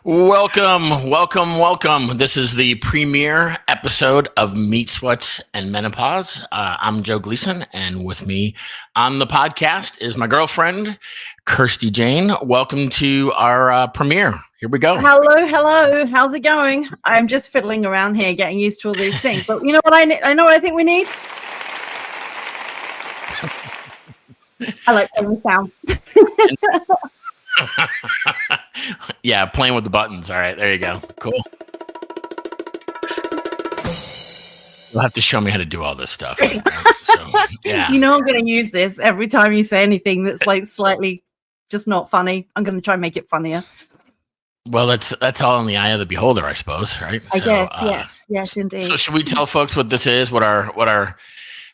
Welcome. This is the premiere episode of Meat Sweats and Menopause. I'm Joe Gleason, and with me on the podcast is my girlfriend, Kirsty Jane. Welcome to our premiere. Here we go. Hello. How's it going? I'm just fiddling around here, getting used to all these things. But you know what? I know what I think we need. I like playing sounds. Yeah, playing with the buttons. All right, there you go. Cool. You'll have to show me how to do all this stuff. Right? So, yeah. You know I'm going to use this every time you say anything that's like slightly just not funny. I'm going to try and make it funnier. Well, that's all in the eye of the beholder, I suppose, right? I guess, yes, indeed. So should we tell folks what this is? What our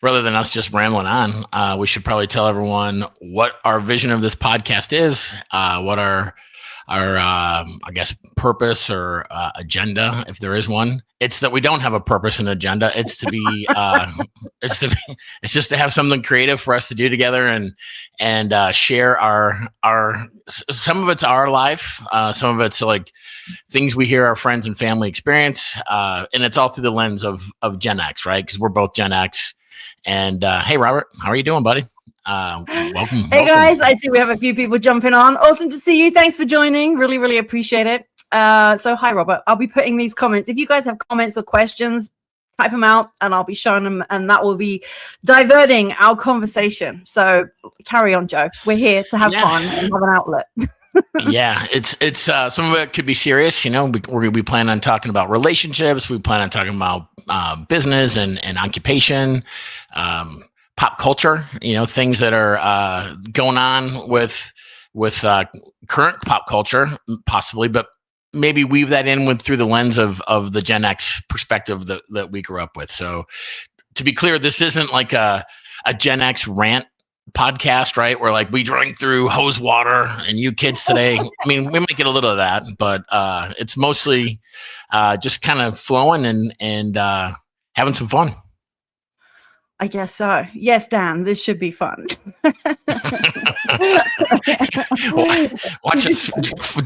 rather than us just rambling on, we should probably tell everyone what our vision of this podcast is, what our I guess purpose or agenda, if there is one. It's that we don't have a purpose and agenda. It's to be it's just to have something creative for us to do together and share our some of it's our life, some of it's like things we hear our friends and family experience, and it's all through the lens of Gen X, right? Because we're both Gen X. And hey, Robert, how are you doing, buddy? Welcome. Hey, guys. I see we have a few people jumping on. Awesome to see you. Thanks for joining. Really appreciate it. So hi, Robert. I'll be putting these comments. If you guys have comments or questions, type them out and I'll be showing them, and that will be diverting our conversation. So carry on, Joe. We're here to have fun and have an outlet. Yeah, it's some of it could be serious. You know, we plan on talking about relationships. We plan on talking about business and occupation, pop culture. You know, things that are going on with current pop culture, possibly, but maybe weave that in through the lens of the Gen X perspective that we grew up with. So, to be clear, this isn't like a Gen X rant podcast, right? Where like we drink through hose water and you kids today. I mean, we might get a little of that, but it's mostly just kind of flowing and having some fun. I guess so. Yes, Dan, this should be fun. Watch us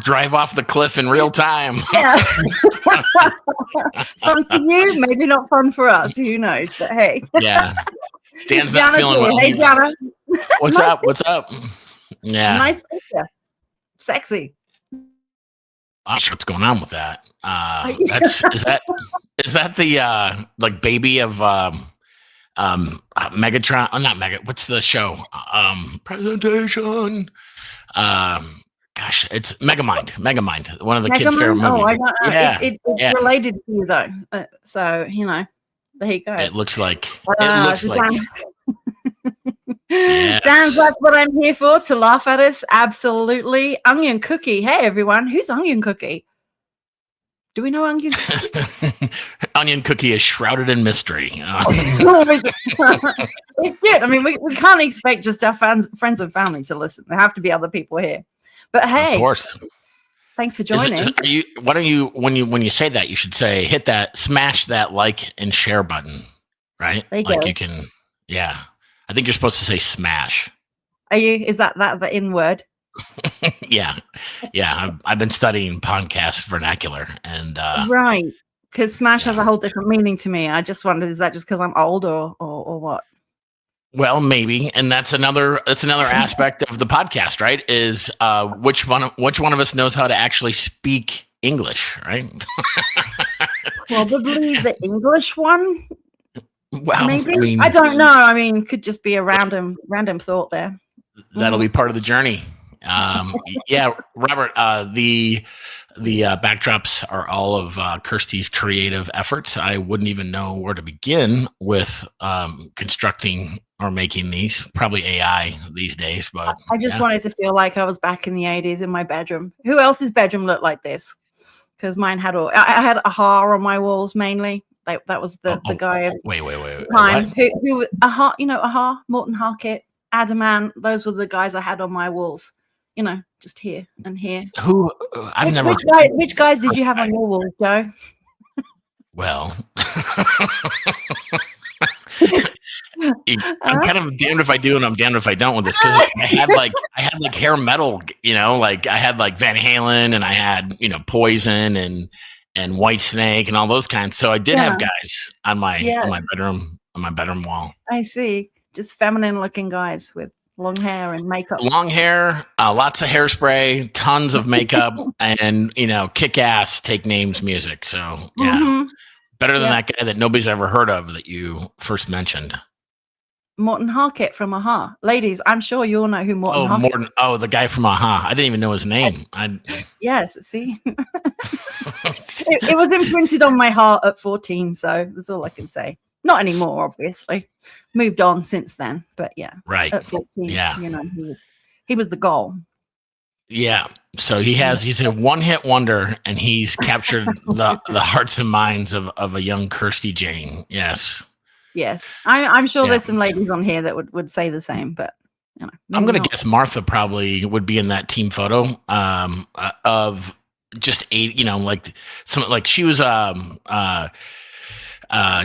drive off the cliff in real time. Yeah. Fun for you, maybe not fun for us. Who knows? But hey. Yeah. Dan's not feeling well. Hey, Jana. What's up? What's up? Yeah. Nice picture. Sexy. I'm sure what's going on with that. Is that the like baby of Megatron? Oh, not Mega. What's the show? Presentation. Gosh, it's Megamind. One of the kids' favorite movies. Oh, I don't know. Yeah, it's related to you though. So you know, there you go. It looks like. Yes. Dan, that's what I'm here for, to laugh at us. Absolutely. Onion Cookie. Hey, everyone. Who's Onion Cookie? Do we know Onion Cookie? Onion Cookie is shrouded in mystery. It's good. I mean, we can't expect just our friends and family to listen. There have to be other people here. But hey. Of course. Thanks for joining. Why don't you, when you say that, you should say, smash that like and share button, right? There you like go. You can, yeah. I think you're supposed to say smash. Are you? Is that the in word? Yeah. I've been studying podcast vernacular, and right, because smash has a whole different meaning to me. I just wondered, is that just because I'm old or what? Well, maybe, and that's another aspect of the podcast, right? Is which one of us knows how to actually speak English, right? Probably the English one. Well, maybe I don't know. I mean, could just be a random thought there. That'll be part of the journey. Yeah, Robert. The backdrops are all of Kirsty's creative efforts. I wouldn't even know where to begin with constructing or making these. Probably AI these days, but I just wanted to feel like I was back in the 80s in my bedroom. Who else's bedroom looked like this? Because mine had I had Aha on my walls mainly. That was the guy of wait. Time who Aha, you know, Aha, Morton Harkett, Adamant. Those were the guys I had on my walls. You know, just here and here. Who which guys did you have on your walls, Joe? Well, I'm kind of damned if I do and I'm damned if I don't with this, because I had like hair metal, like I had like Van Halen and I had Poison and White Snake and all those kinds. So I did have guys on my bedroom wall. I see, just feminine looking guys with long hair and makeup. Long hair, lots of hairspray, tons of makeup, and kick ass, take names music. So yeah, better than that guy that nobody's ever heard of that you first mentioned. Morten Harket from Aha. Ladies, I'm sure you all know who Morten Harket is. Oh, the guy from Aha. I didn't even know his name. Yes, see? it was imprinted on my heart at 14, so that's all I can say. Not anymore, obviously. Moved on since then, but yeah. Right. At 14, he was the goal. Yeah. So he's a one-hit wonder, and he's captured the hearts and minds of a young Kirsty Jane. Yes. Yes, I'm sure there's some ladies on here that would say the same, but I'm gonna guess Martha probably would be in that team photo of just eight. Like she was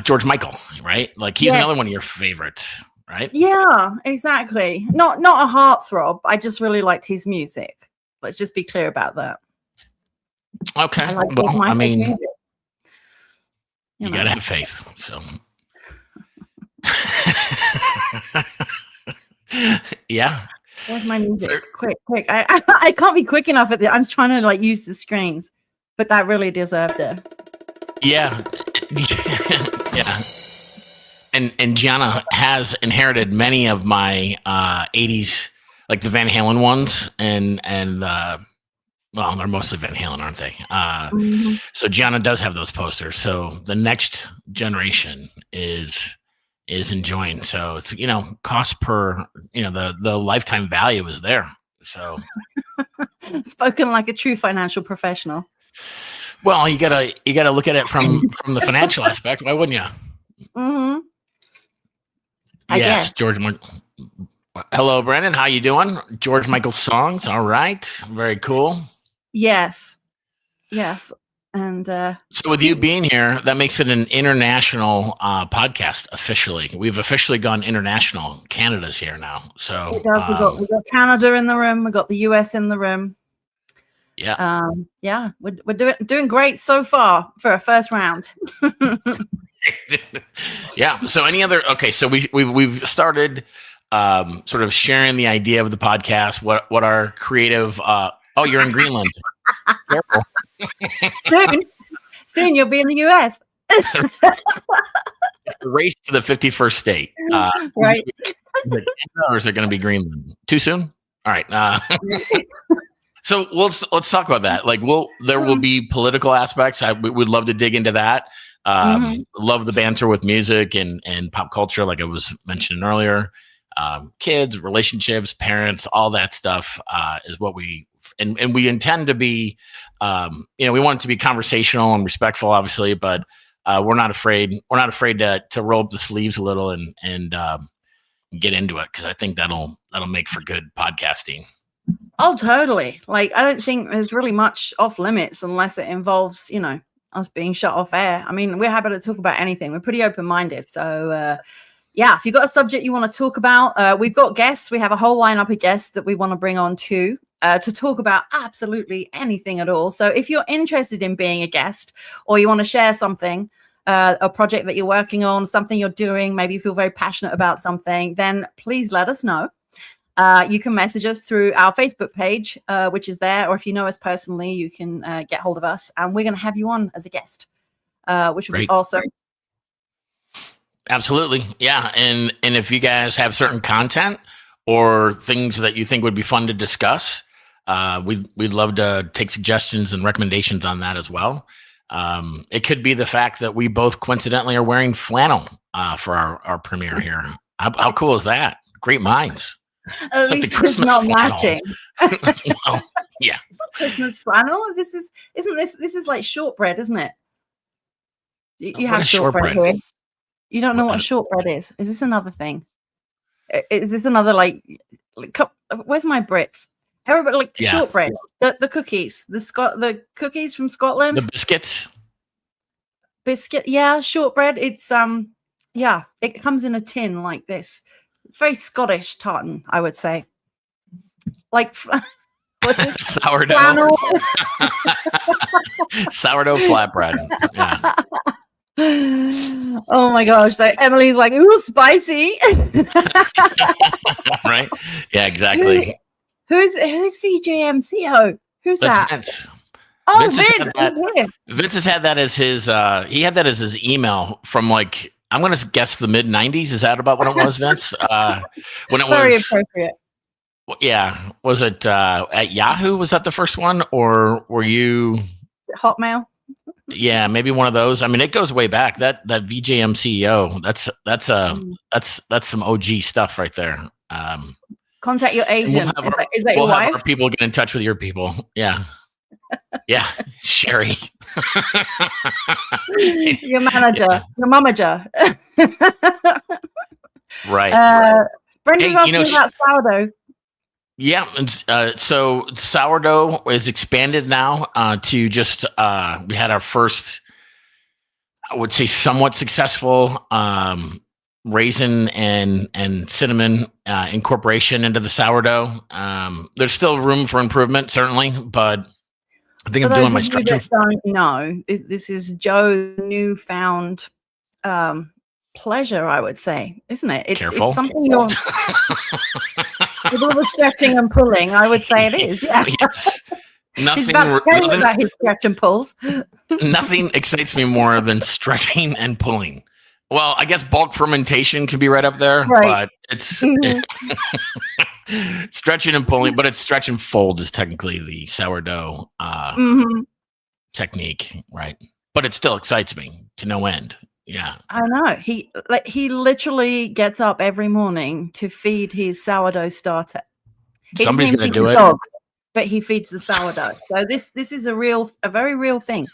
George Michael, right? Like he's another one of your favorites, right? Yeah, exactly. Not a heartthrob. I just really liked his music. Let's just be clear about that. Okay, I mean, you gotta have faith. So. Yeah. Where's my music? Quick. I can't be quick enough at it. I'm trying to use the screens, but that really deserved it. Yeah. Yeah. And Gianna has inherited many of my 80s, like the Van Halen ones, and well, they're mostly Van Halen, aren't they? So Gianna does have those posters. So the next generation is enjoying. So it's cost per the lifetime value is there. So spoken like a true financial professional. Well, you gotta look at it from the financial aspect. Why wouldn't you? I guess. George. Hello, Brandon. How you doing? George Michael songs. All right. Very cool. Yes. And so with you being here, that makes it an international podcast officially. We've officially gone international. Canada's here now. So we got Canada in the room. We got the US in the room. Yeah. We're doing great so far for a first round. Yeah. So so we've started sort of sharing the idea of the podcast, what our creative you're in Greenland. Careful. Soon you'll be in the US. It's a race to the 51st state. Right. Or is it going to be Greenland? Too soon? All right. So let's talk about that. Like, there will be political aspects. We would love to dig into that. Love the banter with music and pop culture, like I was mentioning earlier. Kids, relationships, parents, all that stuff is what we intend to be. We want it to be conversational and respectful, obviously, but we're not afraid. We're not afraid to roll up the sleeves a little and get into it, because I think that'll make for good podcasting. Oh, totally. Like, I don't think there's really much off limits unless it involves, us being shut off air. I mean, we're happy to talk about anything. We're pretty open-minded. So, if you've got a subject you want to talk about, we've got guests. We have a whole lineup of guests that we want to bring on too, to talk about absolutely anything at all. So if you're interested in being a guest, or you want to share something, a project that you're working on, something you're doing, maybe you feel very passionate about something, then please let us know. You can message us through our Facebook page, which is there, or if you know us personally, you can get hold of us, and we're going to have you on as a guest, which would be awesome. Absolutely. Yeah. And if you guys have certain content or things that you think would be fun to discuss, we'd love to take suggestions and recommendations on that as well. It could be the fact that we both coincidentally are wearing flannel for our premiere here. How cool is that? Great minds. At least it's not matching. Well, yeah. It's not Christmas flannel. This is like shortbread, isn't it? You have shortbread here. You don't know what shortbread is. Is this another thing? Is this another where's my Brits? Everybody shortbread. The cookies. The cookies from Scotland. The biscuits. Biscuit, yeah, shortbread. It's Yeah, it comes in a tin like this. Very Scottish tartan, I would say. Like what's it? Sourdough. Flannel. Sourdough flatbread. Yeah. Oh my gosh. So Emily's like, ooh, spicy. Right? Yeah, exactly. Who's VJMCO? Who's That's that? Vince. Oh, Vince has Vince. had that. He's here. Vince has had that as his he had that as his email from like I'm gonna guess the mid 90s. Is that about when it was, Vince? When it Very was appropriate. yeah. Was it at Yahoo? Was that the first one? Or were you Hotmail. yeah, maybe one of those. I mean, it goes way back. That VJM CEO, that's some OG stuff right there. Contact your And agent. Is that your we'll have wife? our people get in touch with your people. Yeah. Yeah. Sherry. Your manager. Yeah. Your momager. Right. Brendan's Hey, you know, asking about sourdough. yeah. So sourdough is expanded now to just we had our first, I would say, somewhat successful raisin and cinnamon incorporation into the sourdough. There's still room for improvement, certainly, but I think For I'm doing those my of you structure. that don't know, this is Joe's newfound pleasure, I would say, isn't it? Careful. It's something you're with all the stretching and pulling. I would say it is. Yeah, Yes. he's about to tell you about his stretch and pulls. Nothing excites me more than stretching and pulling. Well, I guess bulk fermentation can be right up there, Right. but it's stretching and pulling, but it's stretch and fold is technically the sourdough technique, right? But it still excites me to no end. Yeah. I know. He literally gets up every morning to feed his sourdough starter. He Somebody's doesn't going to even do feed it. the dogs, but he feeds the sourdough. So this is a very real thing.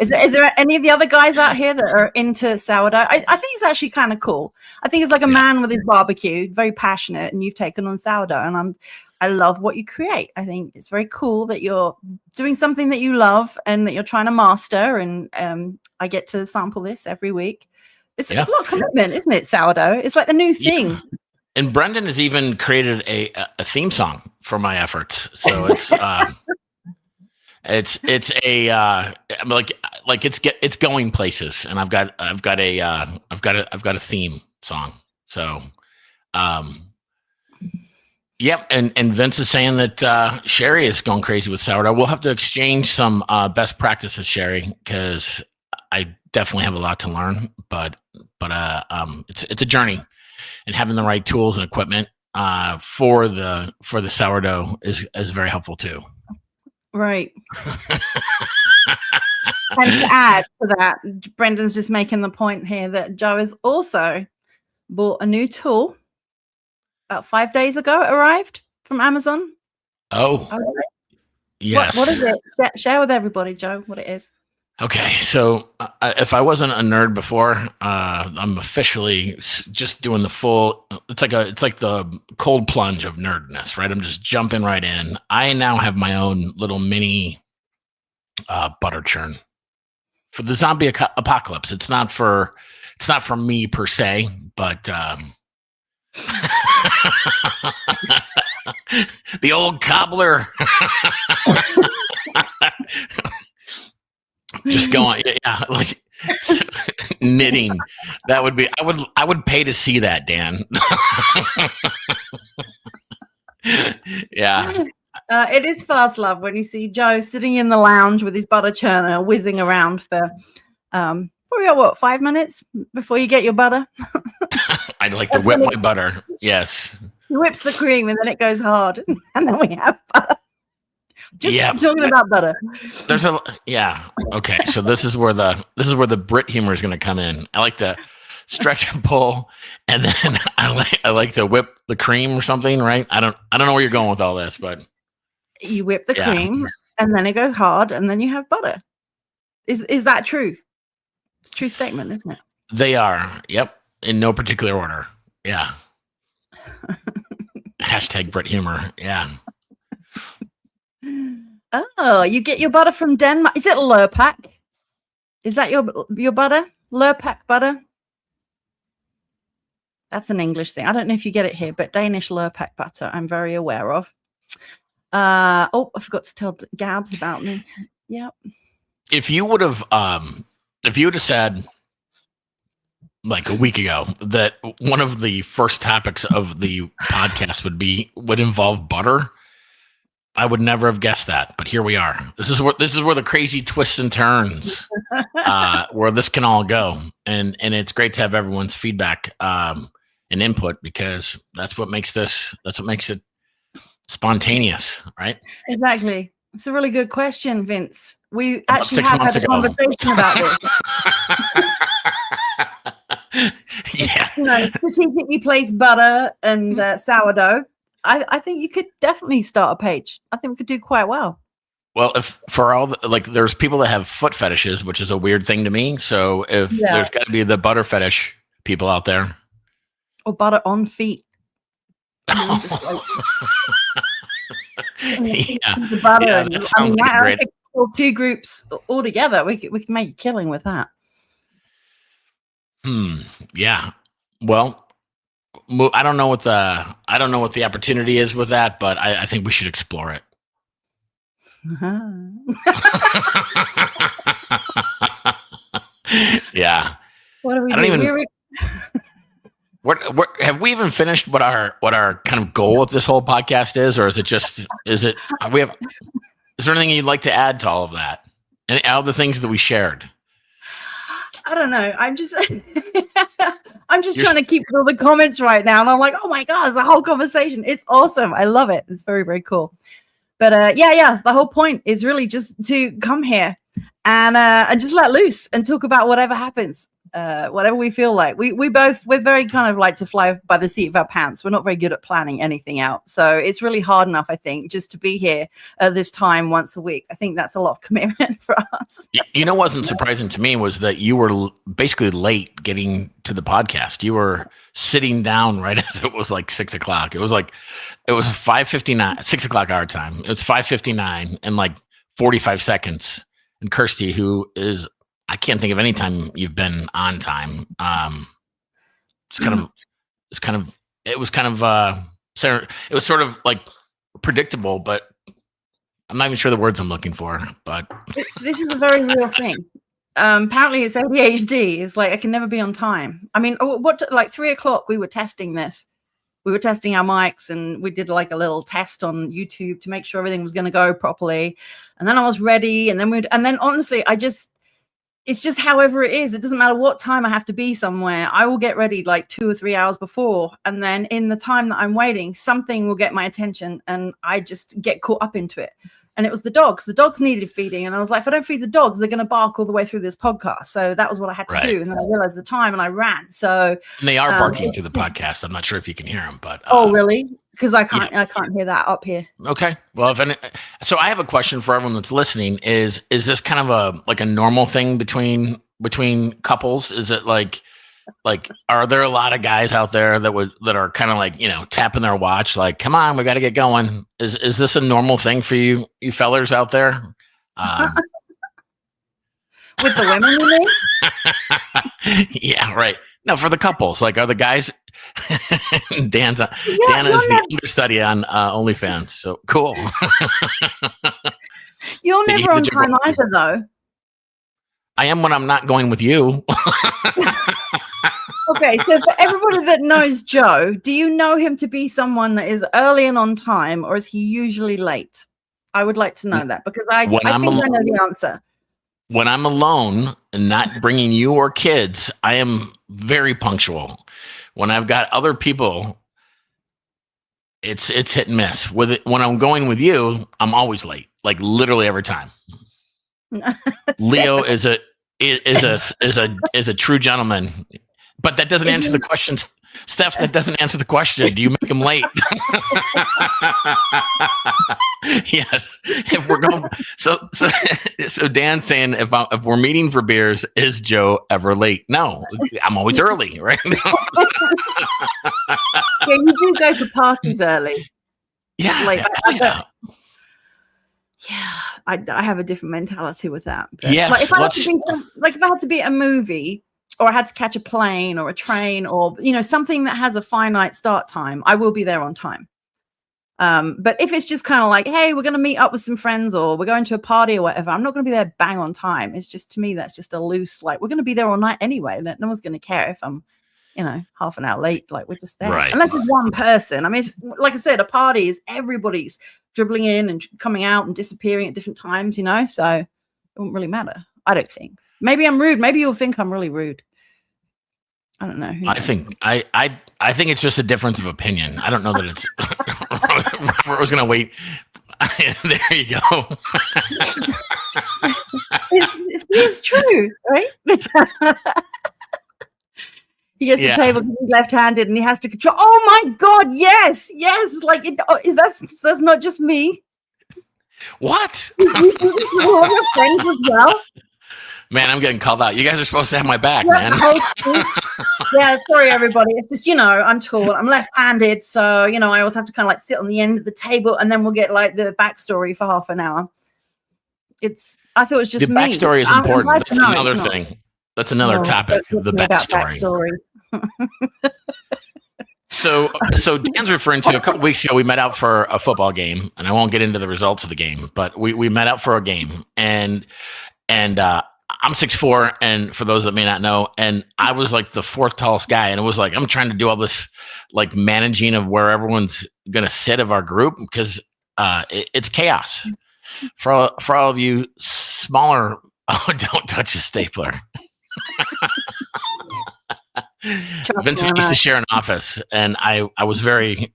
Is there any of the other guys out here that are into sourdough? I think it's actually kind of cool. I think it's like a man with his barbecue, very passionate, and you've taken on sourdough. And I love what you create. I think it's very cool that you're doing something that you love and that you're trying to master. And I get to sample this every week. It's a lot of commitment, isn't it? Sourdough. It's like the new thing. Yeah. And Brendan has even created a theme song for my efforts. So it's it's going places, and I've got a theme song. So yep, and Vince is saying that Sherry is going crazy with sourdough. We'll have to exchange some best practices, Sherry, because I definitely have a lot to learn. But it's a journey, and having the right tools and equipment for the sourdough is very helpful too. Right. And to add to that, Brendan's just making the point here that Joe has also bought a new tool. About 5 days ago, it arrived from Amazon. Oh, yes. What is it? Share with everybody, Joe, what it is. Okay, so if I wasn't a nerd before, I'm officially just doing the full. It's like the cold plunge of nerdness, right? I'm just jumping right in. I now have my own little mini butter churn for the zombie apocalypse. It's not for me per se, but the old cobbler. Just going, yeah, like knitting. That would be. I would pay to see that, Dan. Yeah. It is fast love when you see Joe sitting in the lounge with his butter churner whizzing around for probably about 5 minutes before you get your butter. I'd like to whip my butter. Yes. He whips the cream and then it goes hard, and then we have butter. Just talking about butter. There's okay. So this is where the Brit humor is going to come in. I like to stretch and pull, and then I like to whip the cream or something, right? I don't know where you're going with all this, but you whip the cream, and then it goes hard, and then you have butter. Is that true? It's a true statement, isn't it? They are. Yep. In no particular order. Yeah. Hashtag Brit humor. Yeah. Oh, you get your butter from Denmark. Is it Lurpak? Is that your butter? Lurpak butter? That's an English thing. I don't know if you get it here, but Danish Lurpak butter I'm very aware of. I forgot to tell Gabs about me. Yep. If you would have said like a week ago that one of the first topics of the podcast would involve butter, I would never have guessed that. But here we are. This is where the crazy twists and turns, where this can all go. And it's great to have everyone's feedback and input, because that's what makes it spontaneous, right? Exactly. It's a really good question, Vince. We actually have had a conversation about this. Yeah. Strategically place butter and sourdough. I think you could definitely start a page. I think we could do quite well. Well, if for all there's people that have foot fetishes, which is a weird thing to me. So there's got to be the butter fetish people out there, or butter on feet. Yeah, the butter. Yeah, that sounds like great. Two groups all together, we could make a killing with that. Yeah. Well, I don't know what the opportunity is with that, but I think we should explore it. Yeah. What do we do? What have we even finished what our kind of goal with this whole podcast is, or is there anything you'd like to add to all of that and all the things that we shared? I don't know. I'm just trying to keep all the comments right now, and I'm like, oh my god, it's a whole conversation. It's awesome. I love it. It's very, very cool. But the whole point is really just to come here and just let loose and talk about whatever happens. Whatever we feel like. We're very kind of like to fly by the seat of our pants. We're not very good at planning anything out. So it's really hard enough, I think, just to be here at this time once a week. I think that's a lot of commitment for us. You know, what wasn't surprising to me was that you were basically late getting to the podcast. You were sitting down right as it was like 6 o'clock. It was 5:59, 6 o'clock our time. It was 5:59 and like 45 seconds. And Kirsty, who is, I can't think of any time you've been on time. It was sort of like predictable, but I'm not even sure the words I'm looking for. But this is a very real thing. Apparently it's ADHD. It's like I can never be on time. I mean, 3 o'clock we were testing this. We were testing our mics, and we did like a little test on YouTube to make sure everything was going to go properly. And then I was ready, and then honestly, it's just however it is. It doesn't matter what time I have to be somewhere. I will get ready like 2 or 3 hours before. And then in the time that I'm waiting, something will get my attention and I just get caught up into it. And it was the dogs. The dogs needed feeding. And I was like, if I don't feed the dogs, they're going to bark all the way through this podcast. So that was what I had to do. And then I realized the time and I ran. So and they are barking through the podcast. I'm not sure if you can hear them, but oh, really? Because I can't hear that up here. Okay. Well, so I have a question for everyone that's listening. Is this kind of a normal thing between couples? Is it like are there a lot of guys out there that are kind of like, tapping their watch, like, come on, we got to get going? Is this a normal thing for you fellers out there? With the women, you mean? Yeah, right. No, for the couples, like, are the guys? Dana is the understudy on OnlyFans, so cool. You're never on time either, though. I am when I'm not going with you. Okay, so for everybody that knows Joe, do you know him to be someone that is early and on time, or is he usually late? I would like to know that, because I think I know the answer. When I'm alone and not bringing you or kids, I am very punctual. When I've got other people, it's hit and miss. With it, when I'm going with you, I'm always late, like literally every time. Leo is a true gentleman, but that doesn't answer the question. Steph, that doesn't answer the question. Do you make him late? Yes. If we're going, so Dan's saying if we're meeting for beers, is Joe ever late? No, I'm always early, right? Yeah, you do go to parties early. Yeah, I have a different mentality with that. But yes. Like if I had to be at a movie or I had to catch a plane or a train or, you know, something that has a finite start time, I will be there on time. But if it's just kind of like, hey, we're going to meet up with some friends or we're going to a party or whatever, I'm not going to be there bang on time. It's just, to me, that's just a loose, like, we're going to be there all night anyway. No one's going to care if I'm, you know, half an hour late. Like, we're just there. Right. Unless it's one person. I mean, like I said, a party is everybody's dribbling in and coming out and disappearing at different times, you know, so it wouldn't really matter. I don't think. Maybe I'm rude. Maybe you'll think I'm really rude. I don't know. I think it's just a difference of opinion. I don't know that it's. Robert was going to wait. There you go. It's true, right? He gets the table because he's left-handed and he has to control. Oh my God! Yes. Like, that's not just me. What? You all your friends as well. Man, I'm getting called out. You guys are supposed to have my back, man. Yeah, sorry, everybody. It's just, you know, I'm tall. I'm left-handed. So, you know, I always have to kind of like sit on the end of the table and then we'll get like the backstory for half an hour. I thought it was just the me. Backstory is important. That's another thing. That's another topic, the backstory. So Dan's referring to a couple weeks ago, we met out for a football game, and I won't get into the results of the game, but we met out for a game, and I'm 6'4", and for those that may not know, and I was like the fourth tallest guy, and it was like I'm trying to do all this like managing of where everyone's gonna sit of our group because it's chaos. For all of you smaller, don't touch a stapler. Vincent used to share an office, and I was very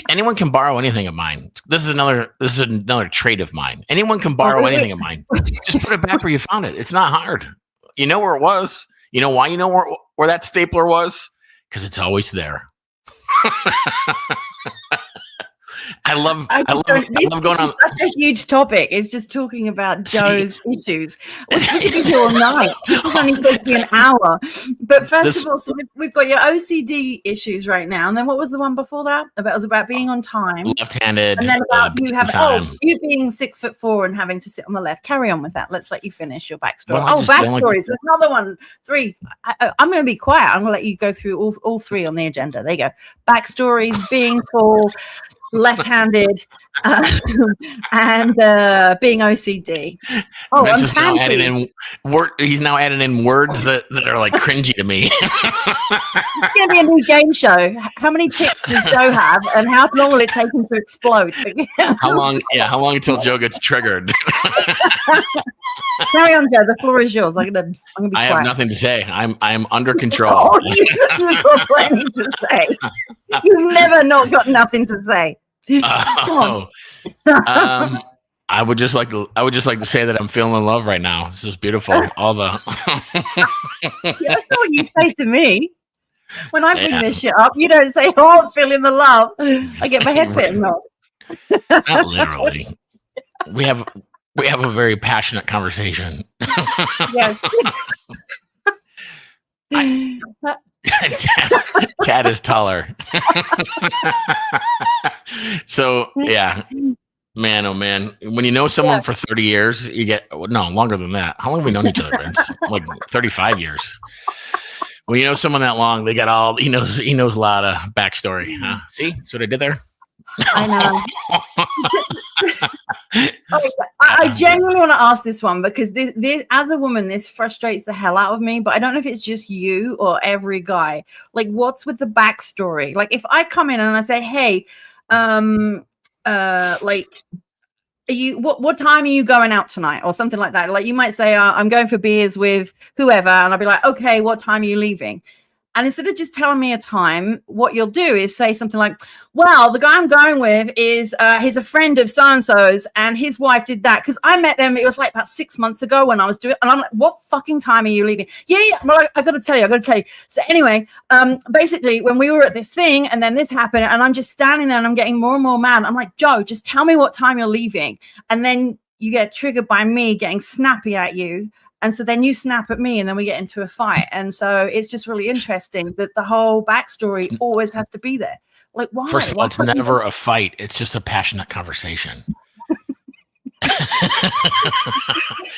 anyone can borrow anything of mine. This is another trait of mine. Anyone can borrow anything of mine. Just put it back where you found it. It's not hard. You know where it was. You know why you know where that stapler was? Because it's always there. I love going on. Such a huge topic. It's just talking about Joe's issues. We could do all night. This is only supposed to be an hour. But first of all, so we've got your OCD issues right now, and then what was the one before that? It was about being on time, left-handed, and then about you being 6'4" and having to sit on the left. Carry on with that. Let's let you finish your backstory. Backstories. There's another one. 3. I'm going to be quiet. I'm going to let you go through all 3 on the agenda. There you go. Backstories, being tall, left-handed, and being OCD. Oh, Vince now he's now adding in words that are like cringy to me. It's going to be a new game show. How many ticks does Joe have, and how long will it take him to explode? How long until Joe gets triggered? Carry on, Joe. The floor is yours. I'm gonna be quiet. I have nothing to say. I'm under control. Oh, you've got plenty to say. You've never not got nothing to say. I would just like to say that I'm feeling in love right now. This is beautiful. All the that's not what you say to me. When I bring this shit up, you don't say, "Oh, I'm feeling the love." I get my head bitten off. Not literally. We have a very passionate conversation. Yes. Chad is taller. So yeah, man, oh man, when you know someone for 30 years, you get longer than that. How long have we known each other, Vince? Like 35 years. When you know someone that long, they got he knows a lot of backstory. Huh? See what I did there? I know. I genuinely want to ask this one because this, as a woman, this frustrates the hell out of me. But I don't know if it's just you or every guy. Like, what's with the backstory? Like, if I come in and I say, "Hey, like, are you what time are you going out tonight?" or something like that. Like, you might say, "I'm going for beers with whoever," and I'll be like, "Okay, what time are you leaving?" And instead of just telling me a time, what you'll do is say something like, "Well, the guy I'm going with is he's a friend of so-and-so's and his wife did that because I met them. It was like about 6 months ago when I was doing." And I'm like, "What fucking time are you leaving?" Yeah. Well, I got to tell you. So anyway, basically, when we were at this thing and then this happened, and I'm just standing there and I'm getting more and more mad. I'm like, "Joe, just tell me what time you're leaving," and then you get triggered by me getting snappy at you. And so then you snap at me and then we get into a fight. And so it's just really interesting that the whole backstory always has to be there. Like, why? First of all, it's never a fight. It's just a passionate conversation.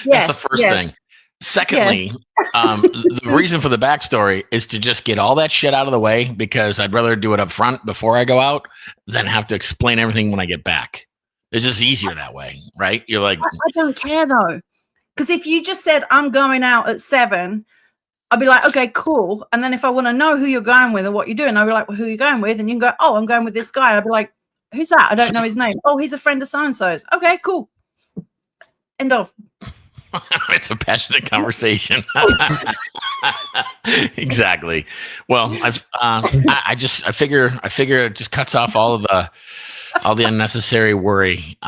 That's the first thing. Secondly, the reason for the backstory is to just get all that shit out of the way, because I'd rather do it up front before I go out than have to explain everything when I get back. It's just easier that way, right? You're like, I don't care though, because if you just said I'm going out at 7, I'll be like, okay, cool. And then if I want to know who you're going with or what you're doing, I'll be like, well, who are you going with? And you can go, oh, I'm going with this guy. I'll be like, who's that? I don't know his name. Oh, he's a friend of so-and-so's. Okay, cool. End of. it's a passionate conversation. Exactly. Well, I figure it just cuts off all the unnecessary worry.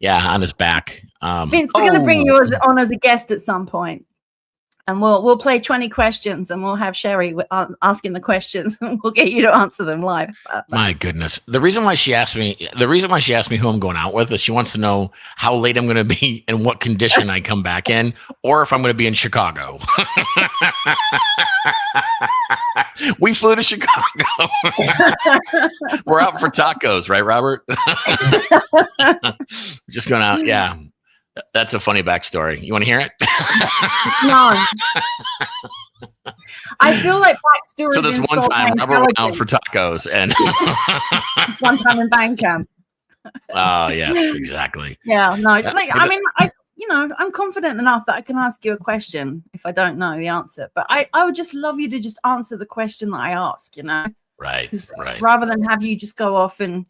Yeah, on his back. Vince, we're going to bring you on as a guest at some point, and we'll play 20 questions, and we'll have Sherry asking the questions, and we'll get you to answer them live. My goodness. The reason why she asked me who I'm going out with is she wants to know how late I'm going to be and what condition I come back in, or if I'm going to be in Chicago. We flew to Chicago. We're out for tacos, right, Robert? Just going out. Yeah. That's a funny backstory. You want to hear it? No. I feel like backstories. So this one time, Robert went out for tacos, and one time in Bandcamp. Oh yes, exactly. Yeah, no. Like, I mean, I'm confident enough that I can ask you a question if I don't know the answer. But I would just love you to just answer the question that I ask. Right. Rather than have you just go off and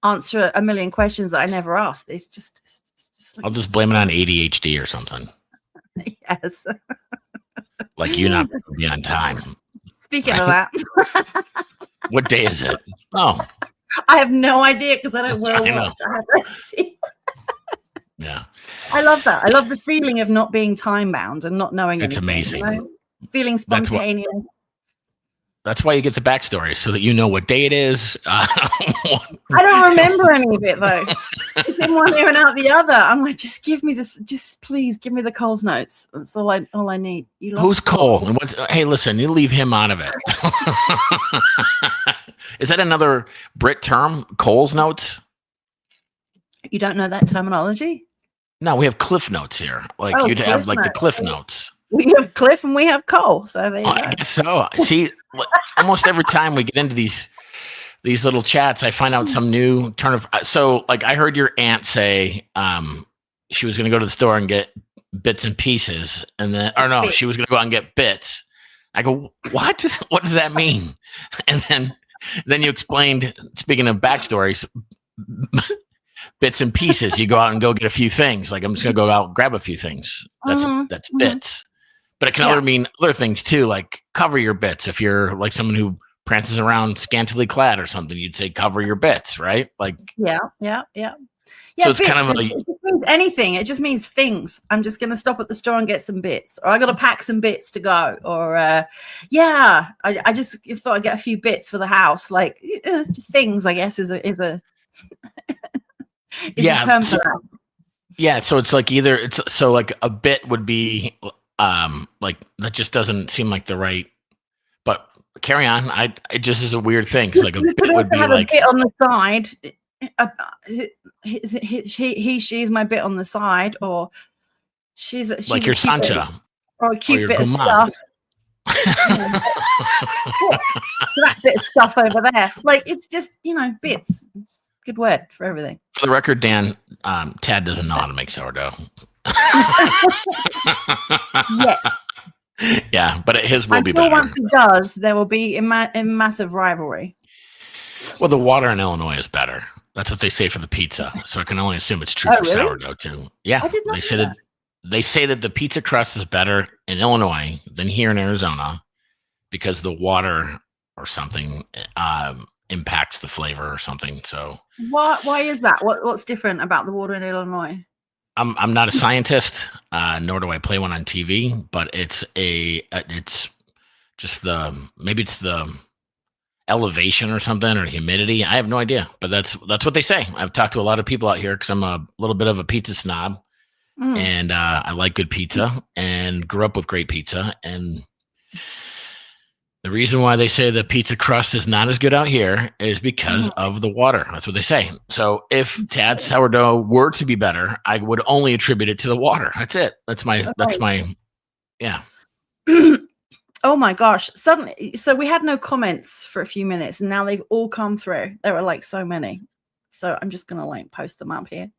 answer a million questions that I never asked. It's just like, I'll just blame it on ADHD or something. Yes. Like you not be on time. Speaking of that. What day is it? Oh. I have no idea because I don't wear a watch. I have to see. Yeah. I love that. I love the feeling of not being time bound and not knowing It's anything, amazing. Feeling spontaneous. That's why you get the backstory, so that you know what day it is. I don't remember any of it though. It's in one ear and out the other. I'm like, just give me this. Just please give me the Cole's notes. That's all I need. Who's Cole? And hey, listen, you leave him out of it. Is that another Brit term? Cole's notes? You don't know that terminology? No, we have Cliff Notes here. Like you'd have like the Cliff Notes. We have Cliff and we have Cole. So there you go. I guess so. See, almost every time we get into these little chats, I find out some new turn of. So, like, I heard your aunt say she was going to go to the store and get bits and pieces, and then, or no, she was going to go out and get bits. I go, what? What does that mean? And then you explained. Speaking of backstories. Bits and pieces. You go out and go get a few things. Like, I'm just going to go out and grab a few things. That's bits. But it can mean other things too, like cover your bits. If you're like someone who prances around scantily clad or something, you'd say cover your bits, right? Like yeah. So it's bits, kind of it just means anything. It just means things. I'm just going to stop at the store and get some bits, or I got to pack some bits to go, or I just thought I'd get a few bits for the house. Like things, I guess, is a term for that. Yeah, so it's like like a bit would be like that just doesn't seem like the right. But carry on. It just is a weird thing because like a bit would be like a bit on the side. She is my bit on the side, or she's like your Sancha, or a cute bit of stuff. That bit of stuff over there. Like it's just bits. It's a good word for everything. For the record, Dan, Tad doesn't know how to make sourdough. Yeah, but his will be better. Once he does, there will be a massive rivalry. Well, the water in Illinois is better. That's what they say for the pizza. So I can only assume it's true for sourdough too. Yeah, they say that the pizza crust is better in Illinois than here in Arizona because the water or something impacts the flavor or something. So why is that? What's different about the water in Illinois? I'm not a scientist, nor do I play one on TV, but it's just maybe it's the elevation or something, or humidity. I have no idea, but that's what they say. I've talked to a lot of people out here because I'm a little bit of a pizza snob, and I like good pizza and grew up with great pizza. And The reason why they say the pizza crust is not as good out here is because of the water. That's what they say. So if Tad's sourdough were to be better, I would only attribute it to the water. That's it. That's my yeah. Oh my gosh. Suddenly, so we had no comments for a few minutes and now they've all come through. There were like so many. So I'm just going to like post them up here.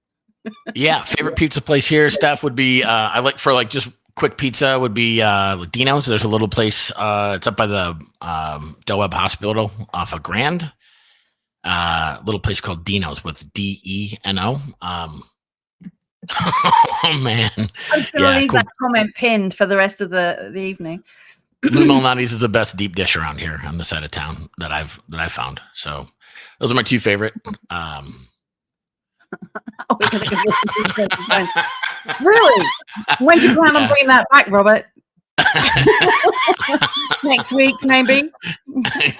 Yeah. Favorite pizza place here, Steph, would be, I like for like just quick pizza would be Dino's. There's a little place. It's up by the Del Webb Hospital off of Grand. Little place called Dino's with Deno. Oh man! I'm just gonna leave that comment pinned for the rest of the evening. Lou Malnati's is the best deep dish around here on the side of town that I've found. So those are my two favorite. Really? When do you plan on bringing that back, Robert? Next week, maybe.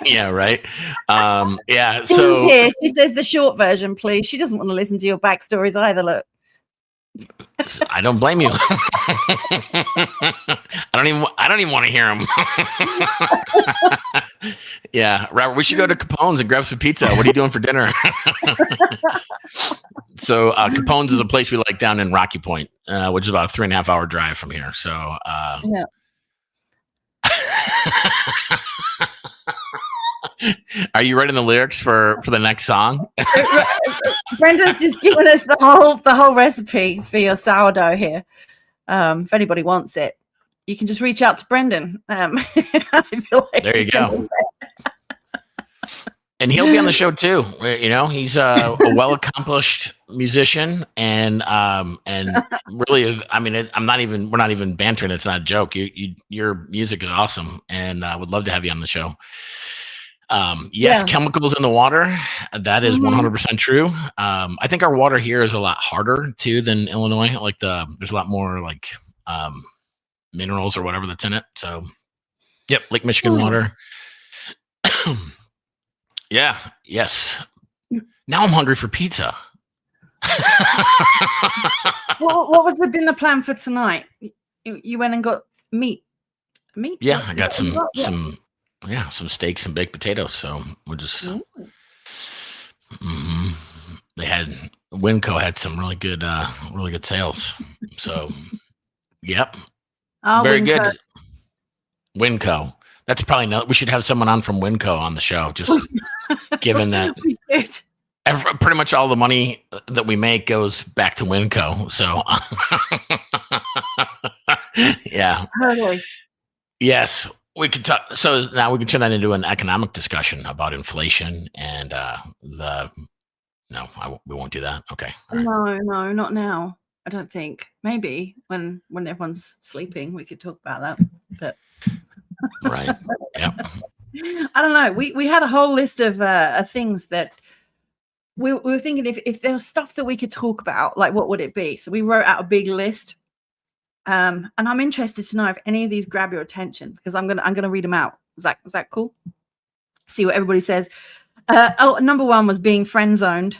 Yeah, right. Yeah. So here, she says the short version, please. She doesn't want to listen to your backstories either. Look. I don't blame you. I don't even want to hear them. Yeah, Robert, we should go to Capone's and grab some pizza. What are you doing for dinner? So Capone's is a place we like down in Rocky Point, which is about a 3.5 hour drive from here. So yeah. Are you writing the lyrics for the next song? Brenda's just given us the whole recipe for your sourdough here. If anybody wants it, you can just reach out to Brendan. I feel like there you go. And he'll be on the show too. You know, he's a well-accomplished musician, and really, I mean, we're not even bantering. It's not a joke. Your music is awesome, and I would love to have you on the show. Yes, chemicals in the water. That is 100% true. I think our water here is a lot harder too than Illinois. Like there's a lot more like minerals or whatever that's in it. So, yep, Lake Michigan water. Yeah. Yes. Now I'm hungry for pizza. What was the dinner plan for tonight? You went and got meat. Meat? Yeah, I got some steaks and baked potatoes. So we're just. They had Winco had some really good sales. So, yep, very Winco. good. Winco. That's probably no. We should have someone on from Winco on the show. Just given that pretty much all the money that we make goes back to Winco. So, yeah, totally. Yes, we could talk. So now we can turn that into an economic discussion about inflation and we won't do that. Okay. Right. No, not now. I don't think. Maybe when everyone's sleeping, we could talk about that. But right. Yep. I don't know. We had a whole list of things that we were thinking if there was stuff that we could talk about, like what would it be? So we wrote out a big list. And I'm interested to know if any of these grab your attention because I'm gonna read them out. Was that cool? See what everybody says. Number one was being friend zoned.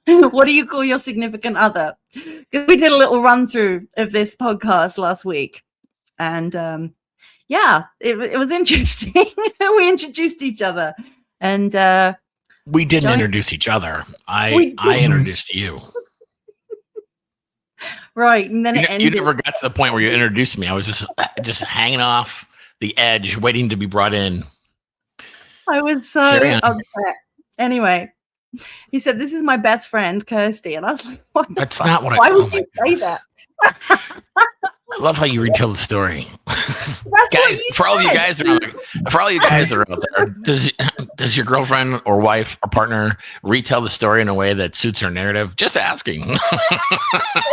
What do you call your significant other? Because we did a little run through of this podcast last week, and it was interesting. We introduced each other, and we didn't introduce each other. I introduced you. Right, and then you never got to the point where you introduced me. I was just hanging off the edge, waiting to be brought in. I was so upset. Anyway, he said, "This is my best friend, Kirsty," and I was like, "What? That's not what Why would you say that?" I love how you retell the story, guys. For all you guys that are out there, does your girlfriend or wife or partner retell the story in a way that suits her narrative? Just asking. All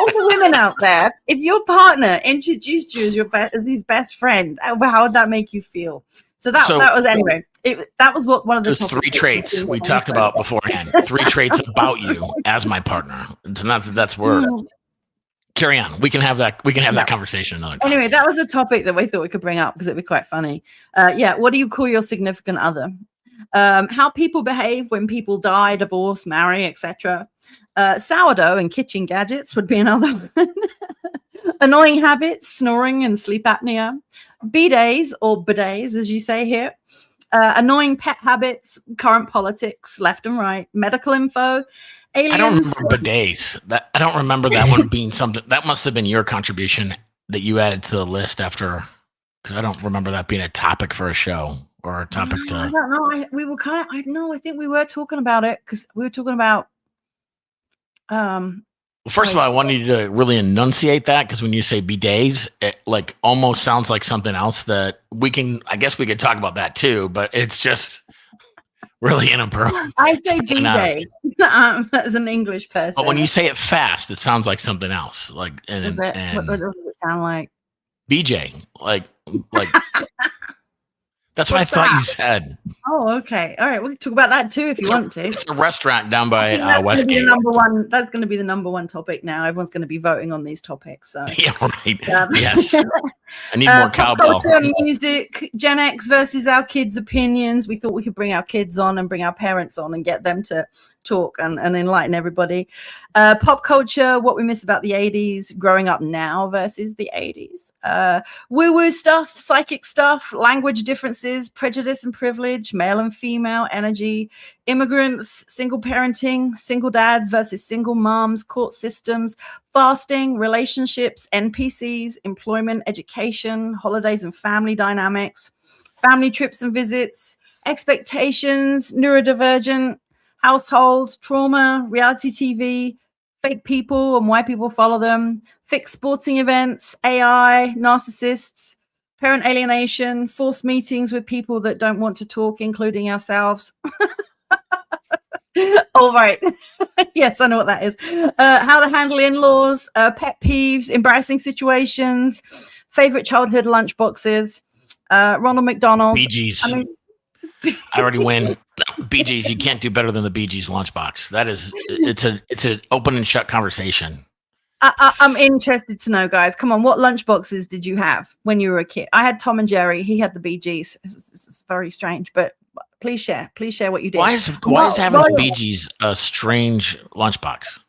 the women out there, if your partner introduced you as his best friend, how would that make you feel? So that was anyway. That was one of the. There's 3 traits we talked about beforehand. 3 traits about you as my partner. It's not that's word. Carry on. We can have that. We can have that conversation another time. Anyway, that was a topic that we thought we could bring up because it'd be quite funny. What do you call your significant other? How people behave when people die, divorce, marry, etc. Sourdough and kitchen gadgets would be another one. Annoying habits, snoring and sleep apnea. B-days or bidets, as you say here. Annoying pet habits, current politics, left and right, medical info, aliens. I don't remember bidets. I don't remember that one being something. That must have been your contribution that you added to the list after, because I don't remember that being a topic for a show or a topic to. I don't know. I think we were talking about it because we were talking about. Well, first of all, I wanted you to really enunciate that, because when you say bidets, it like almost sounds like something else that I guess we could talk about that too, but it's just really inappropriate. I say bidet as an English person. But when you say it fast, it sounds like something else. Like, and what does it sound like? BJ, like that's what I thought you said. Oh, okay. All right. We can talk about that too if you want to. It's a restaurant down by Westgate. That's going to be the number one topic now. Everyone's going to be voting on these topics. So. Yeah, right. Yes. I need more cowbell. Culture, music, Gen X versus our kids' opinions. We thought we could bring our kids on and bring our parents on and get them to talk and enlighten everybody. Pop culture, what we miss about the 80s, growing up now versus the 80s. Woo-woo stuff, psychic stuff, language differences, prejudice and privilege, male and female energy, immigrants, single parenting, single dads versus single moms, court systems, fasting, relationships, NPCs, employment, education, holidays and family dynamics, family trips and visits, expectations, neurodivergent, household, trauma, reality TV, fake people and why people follow them, fixed sporting events, AI, narcissists, parent alienation, forced meetings with people that don't want to talk, including ourselves. All right. Yes, I know what that is. How to handle in-laws, pet peeves, embarrassing situations, favorite childhood lunch boxes, Ronald McDonald. Bee Gees. I already win. Bee Gees, you can't do better than the Bee Gees lunchbox. It's an open and shut conversation. I'm interested to know, guys. Come on, what lunchboxes did you have when you were a kid? I had Tom and Jerry. He had the Bee Gees. It's very strange, but please share. Please share what you did. Why is having the Bee Gees a strange lunchbox?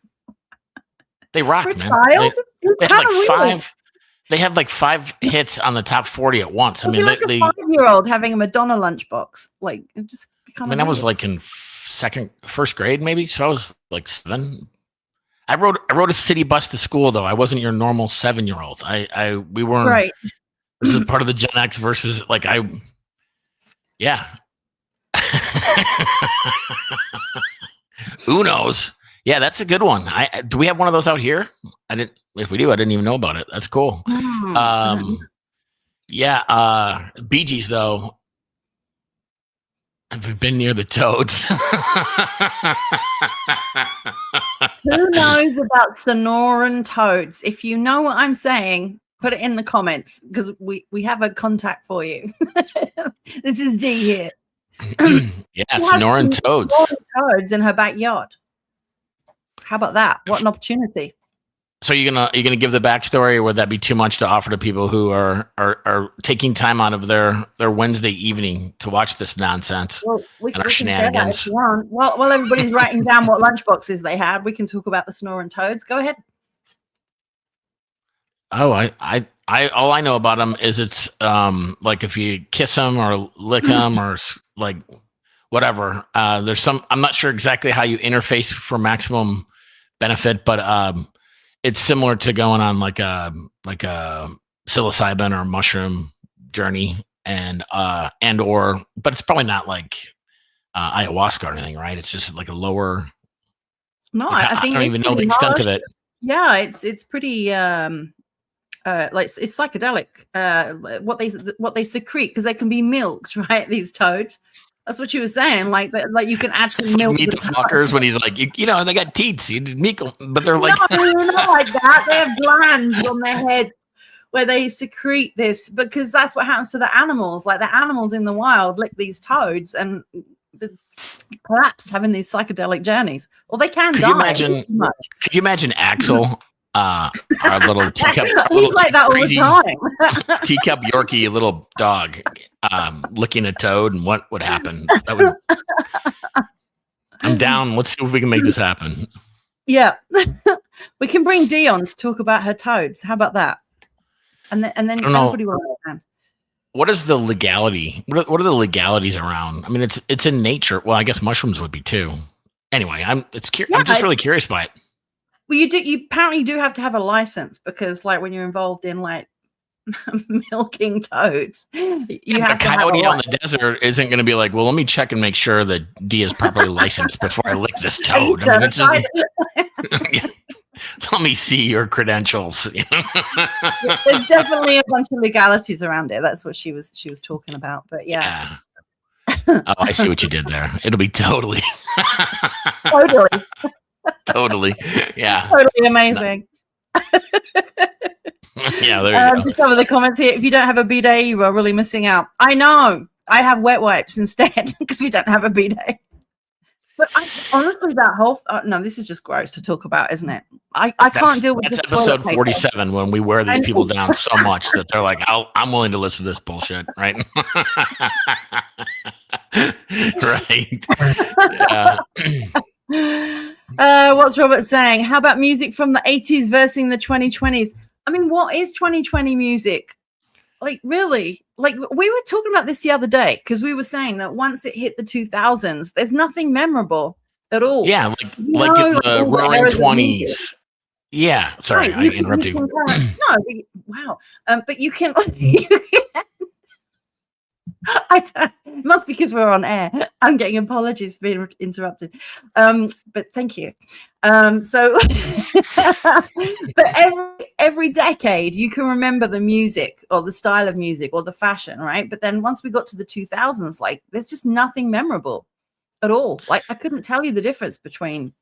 They rock, man. Child? They had like five. They had like 5 hits on the top 40 at once. I mean, like a 5-year-old having a Madonna lunchbox, like it just kind of. I mean, I was like in first grade, maybe. So I was like 7. I rode a city bus to school, though. I wasn't your normal 7-year-old. We weren't. Right. This is part of the Gen X versus like yeah. Unos. Yeah, that's a good one. Do we have one of those out here? I didn't. If we do, I didn't even know about it. That's cool. Yeah. Bee Gees, though. Have we been near the Toads? Who knows about Sonoran Toads? If you know what I'm saying, put it in the comments because we have a contact for you. This is Dee here. Yeah, Sonoran Toads. Toads in her backyard. How about that? What an opportunity. So you're gonna give the backstory, or would that be too much to offer to people who are taking time out of their Wednesday evening to watch this nonsense? Well, we can share that if you want. While everybody's writing down what lunchboxes they had, we can talk about the Snoring Toads. Go ahead. Oh, I all I know about them is it's like if you kiss them or lick them or like whatever. There's some. I'm not sure exactly how you interface for maximum benefit, but it's similar to going on like a psilocybin or mushroom journey, but it's probably not like ayahuasca or anything, right? It's just like a lower. No, like, I think I don't even know the extent of it. Yeah, it's pretty like it's psychedelic. What they secrete, because they can be milked, right? These toads. That's what you were saying, like you can actually milk meet the fuckers when he's like, you know, they got teats, you milk them, but they're like, no, not like that. They have glands on their heads where they secrete this, because that's what happens to the animals. Like the animals in the wild lick these toads and collapse, having these psychedelic journeys, or they can die. Could you imagine Axel? Our little teacup, he's like that all the time. Teacup Yorkie, little dog, licking a toad, and what would happen? I'm down. Let's see if we can make this happen. Yeah. We can bring Dion to talk about her toads. How about that? And then everybody will understand. What is the legality? What are the legalities around? I mean, it's in nature. Well, I guess mushrooms would be too. Anyway, I'm just really curious by it. Well, you apparently do have to have a license, because like when you're involved in like milking toads, you have to have a coyote out in the desert isn't going to be like, well, let me check and make sure that D is properly licensed before I lick this toad. I mean, it's just, let me see your credentials. There's definitely a bunch of legalities around it. That's what she was talking about. But yeah. Oh, I see what you did there. It'll be totally totally, yeah, totally amazing. Yeah, there you go. Just some of the comments here. If you don't have a bidet, you are really missing out. I know. I have wet wipes instead because we don't have a bidet. But honestly, that whole no, this is just gross to talk about, isn't it? I can't deal with. That's episode 47 when we wear these people down so much that they're like, I'm willing to listen to this bullshit, right? Right. What's Robert saying? How about music from the 80s versus the 2020s? I mean, what is 2020 music? Like, really? Like, we were talking about this the other day, because we were saying that once it hit the 2000s, there's nothing memorable at all. Yeah, like in the roaring 20s. Yeah, sorry, I interrupted you. Wow. But you can. It must be because we're on air. I'm getting apologies for being interrupted. But thank you. So but every decade you can remember the music or the style of music or the fashion, right? But then once we got to the 2000s, like there's just nothing memorable at all. Like I couldn't tell you the difference between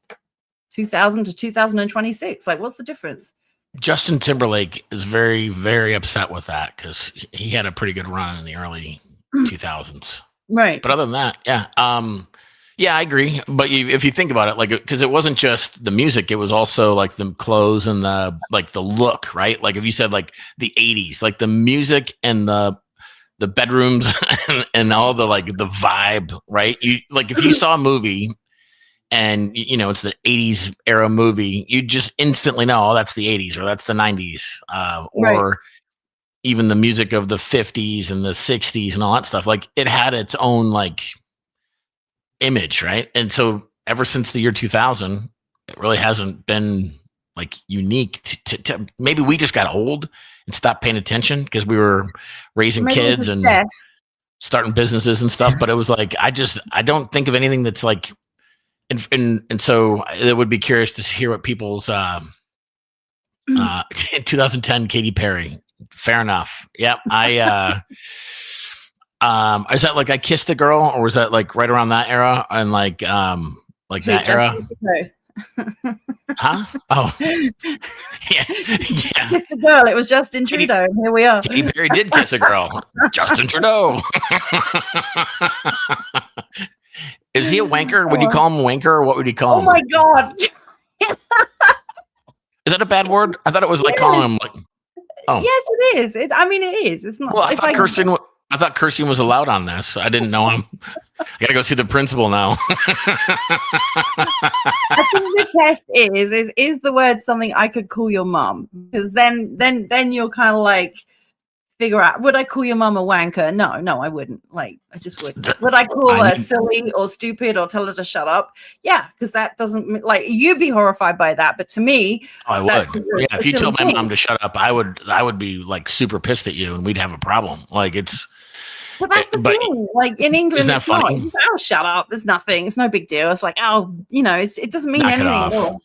2000 to 2026. Like what's the difference? Justin Timberlake is very, very upset with that because he had a pretty good run in the early 2000s, right? But other than that, yeah, I agree. But if you think about it, like, because it wasn't just the music, it was also like the clothes and the look, right? Like if you said like the 80s, like the music and the bedrooms and all the like the vibe, right? You like if you saw a movie and it's the 80s era movie, you just instantly know, oh, that's the 80s or that's the 90s, or even the music of the 50s and the 60s and all that stuff. Like it had its own like image, right? And so ever since the year 2000, it really hasn't been like unique to maybe we just got old and stopped paying attention because we were raising kids and starting businesses and stuff. But it was like, I don't think of anything that's like, and so it would be curious to hear what people's 2010 Katy Perry. Fair enough. Yep. Is that like I Kissed a Girl, or was that like right around that era and like that era? Huh? Oh, yeah. Kissed a girl. It was Justin Trudeau. Here we are. Katy Perry did kiss a girl. Justin Trudeau. Is he a wanker? Would you call him a wanker, or what would you call him? Oh my god! Is that a bad word? I thought it was like calling him like. Oh. Yes, it is. It is. It's not. Well, I thought cursing was allowed on this. I didn't know him. I gotta go see the principal now. I think the test is the word something I could call your mom? Because then you'll kind of like figure out, would I call your mom a wanker? No, I wouldn't. Like, I just wouldn't. Would I call her silly or stupid or tell her to shut up? Yeah, because that doesn't, like, you'd be horrified by that. But to me, I would. Yeah, if you told my mom to shut up, I would be like super pissed at you and we'd have a problem. Like it's. Well, that's the thing. Like in England, it's not. It's, oh, shut up. There's nothing. It's no big deal. It's like, oh, it doesn't mean anything at all.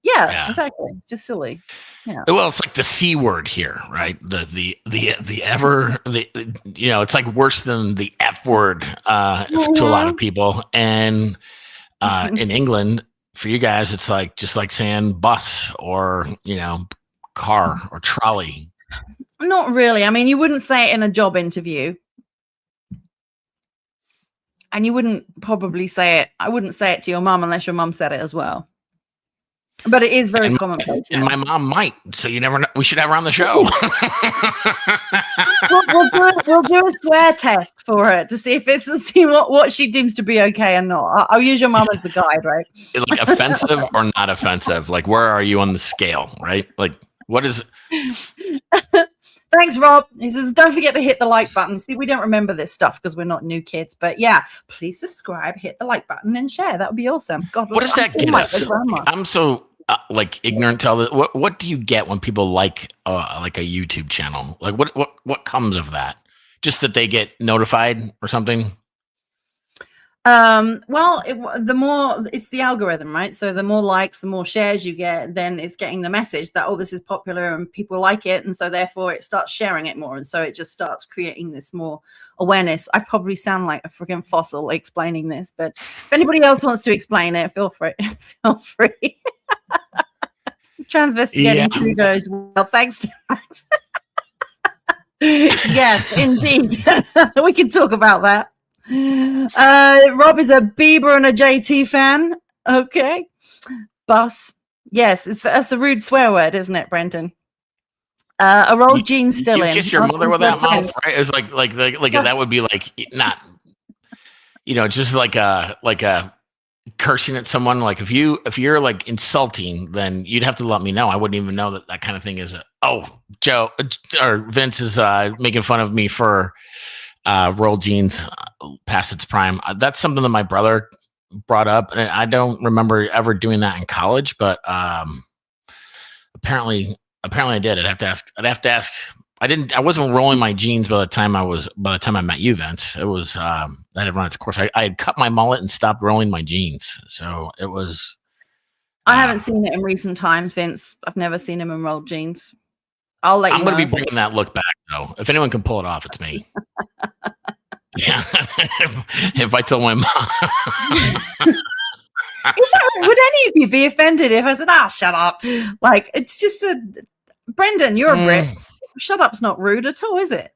Yeah, exactly. Just silly. Yeah. Well, it's like the C word here, right? It's like worse than the F word to a lot of people. And in England, for you guys, it's like just like saying bus or car or trolley. Not really. I mean, you wouldn't say it in a job interview. And you wouldn't probably say it. I wouldn't say it to your mom unless your mom said it as well. But it is very commonplace. And my mom might. So you never know. We should have her on the show. we'll do a swear test for her to see if it's to see what she deems to be okay and not. I'll use your mom as the guide, right? Like offensive or not offensive? Like where are you on the scale, right? Like what is? Thanks, Rob. He says, don't forget to hit the like button. See, we don't remember this stuff because we're not new kids. But yeah, please subscribe, hit the like button, and share. That would be awesome. God, what does that get us? I'm so like ignorant to all this. What do you get when people like a YouTube channel? Like what comes of that? Just that they get notified or something? Well, the more it's the algorithm, right? So the more likes, the more shares you get, then it's getting the message that, oh, this is popular and people like it. And so therefore it starts sharing it more. And so it just starts creating this more awareness. I probably sound like a freaking fossil explaining this, but if anybody else wants to explain it, feel free. Feel free. Transvestigating True goes well. Thanks to Max. Yes, indeed. We can talk about that. Rob is a Bieber and a JT fan. Okay. Bus. Yes, that's a rude swear word, isn't it, Brenton? A rolled jeans still you in. Kiss your mother with that mouth, right? It's like that would be like not, just like a cursing at someone. Like if you're like insulting, then you'd have to let me know. I wouldn't even know that kind of thing is. Joe or Vince is making fun of me for rolled jeans past its prime. That's something that my brother brought up, and I don't remember ever doing that in college, but apparently I did. I'd have to ask. I wasn't rolling my jeans by the time I met you, Vince. It was that had run its course. I had cut my mullet and stopped rolling my jeans, so it was. I haven't seen it in recent times, Vince. I've never seen him in rolled jeans. I'll let you know. I'm going to be bringing that look back, though. If anyone can pull it off, it's me. Yeah. If I told my mom. Would any of you be offended if I said, shut up? Like, it's just Brendan, you're a Brit. Shut up's not rude at all, is it?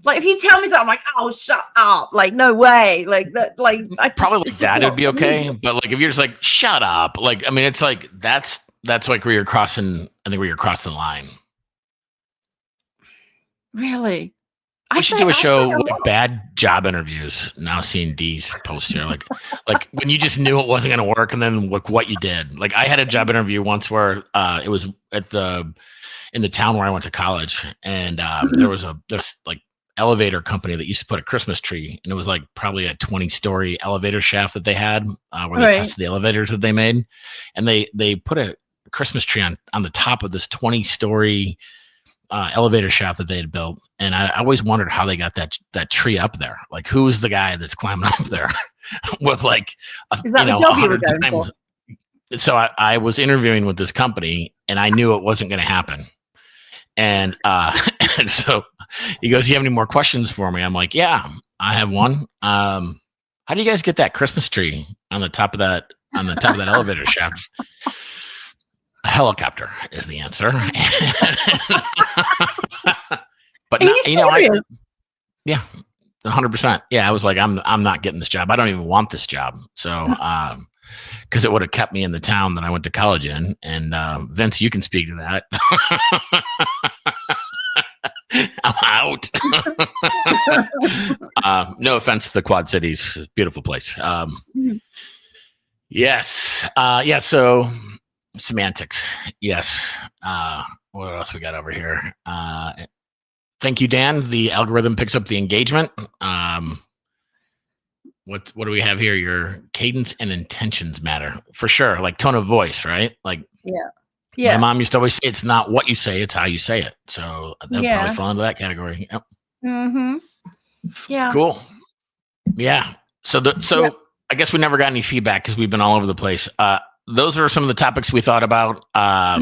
Like, if you tell me something, I'm like, oh, shut up. Like, no way. Like, that, like, probably that would be okay. But, like, if you're just like, shut up. Like, I mean, it's like, that's like where you're crossing, I think where you're crossing the line. Really? We should do a show like bad job interviews. Now seeing D's post here, like when you just knew it wasn't going to work, and then look what you did. Like I had a job interview once where it was in the town where I went to college, and there was like elevator company that used to put a Christmas tree, and it was like probably a 20-story elevator shaft that they had where they tested the elevators that they made, and they put a Christmas tree on the top of this 20-story elevator shaft that they had built, and I always wondered how they got that tree up there. Like, who's the guy that's climbing up there with like is that the job you were going for? So I was interviewing with this company, and I knew it wasn't going to happen. And so he goes, "You have any more questions for me?" I'm like, "Yeah, I have one. How do you guys get that Christmas tree on the top of that elevator shaft?" A helicopter is the answer. But yeah, 100%. Yeah, I was like, I'm not getting this job. I don't even want this job. So, because it would have kept me in the town that I went to college in. And Vince, you can speak to that. I'm out. No offense to the Quad Cities, beautiful place. Yes. Yeah. So. Semantics. Yes. What else we got over here? Thank you, Dan. The algorithm picks up the engagement. What do we have here? Your cadence and intentions matter for sure. Like tone of voice, right? Like my mom used to always say, it's not what you say, it's how you say it. So that would probably fall into that category. Yep. Mm-hmm. Yeah. Cool. Yeah. So I guess we never got any feedback because we've been all over the place. Those are some of the topics we thought about. I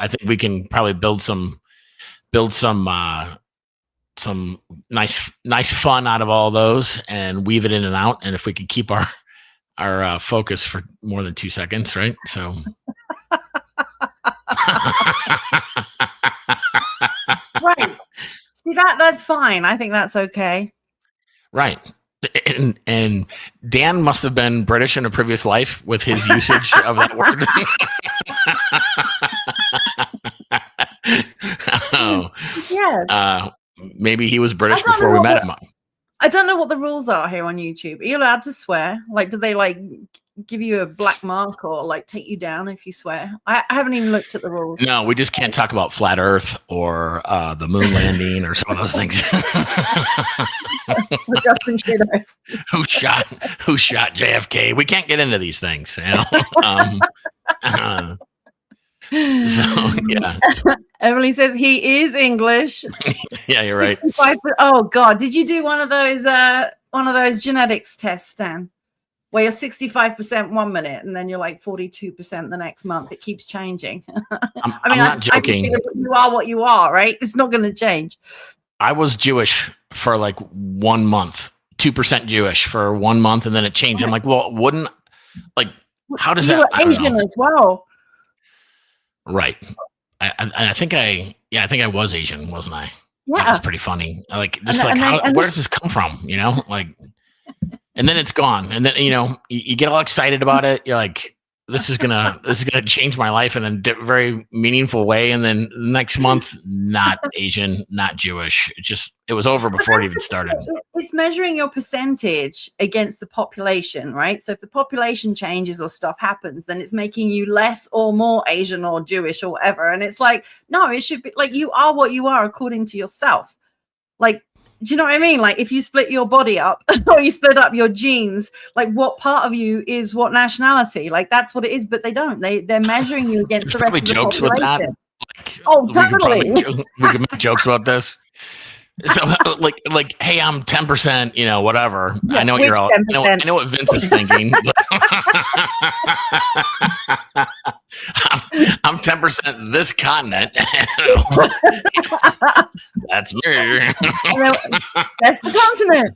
think we can probably build some nice fun out of all those and weave it in and out. And if we could keep our focus for more than 2 seconds, right? So. Right. See, that's fine. I think that's okay. Right. And Dan must have been British in a previous life with his usage of that word. Yes. maybe he was British I don't before know we what met the- him. I don't know what the rules are here on YouTube. Are you allowed to swear? Like, do they like give you a black mark or like take you down if you swear? I haven't even looked at the rules. No, we just can't talk about flat Earth or the moon landing or some of those things. With Justin Trudeau. who shot JFK? We can't get into these things. You know? So yeah. Emily says he is English. Yeah, you're right. Oh God, did you do one of those genetics tests, Stan, where you're 65% 1 minute and then you're like 42% the next month? It keeps changing. I'm not joking. You are what you are, right? It's not going to change. I was Jewish for like 1 month, 2% Jewish for 1 month, and then it changed. I'm like, well, how does you that? were Asian as well, right? I think I was Asian, wasn't I? Yeah, that was pretty funny. Like, just where does this come from? You know, like, and then it's gone, and then you get all excited about it. You're like, this is gonna change my life in a very meaningful way, and then next month, not Asian, not Jewish. It was over before it even started. It's measuring your percentage against the population, right? So if the population changes or stuff happens, then it's making you less or more Asian or Jewish or whatever. And it's like, no, it should be like you are what you are according to yourself. Like, do you know what I mean? Like, if you split your body up or you split up your genes, like, what part of you is what nationality? Like, that's what it is. But they don't. They're measuring you against the rest of the jokes population. With that. Like, oh, totally. We can make jokes about this. So, like, hey, I'm 10%. Whatever. Yeah, I know what you're all. I know what Vince is thinking. I'm 10% this continent. That's me. That's the continent.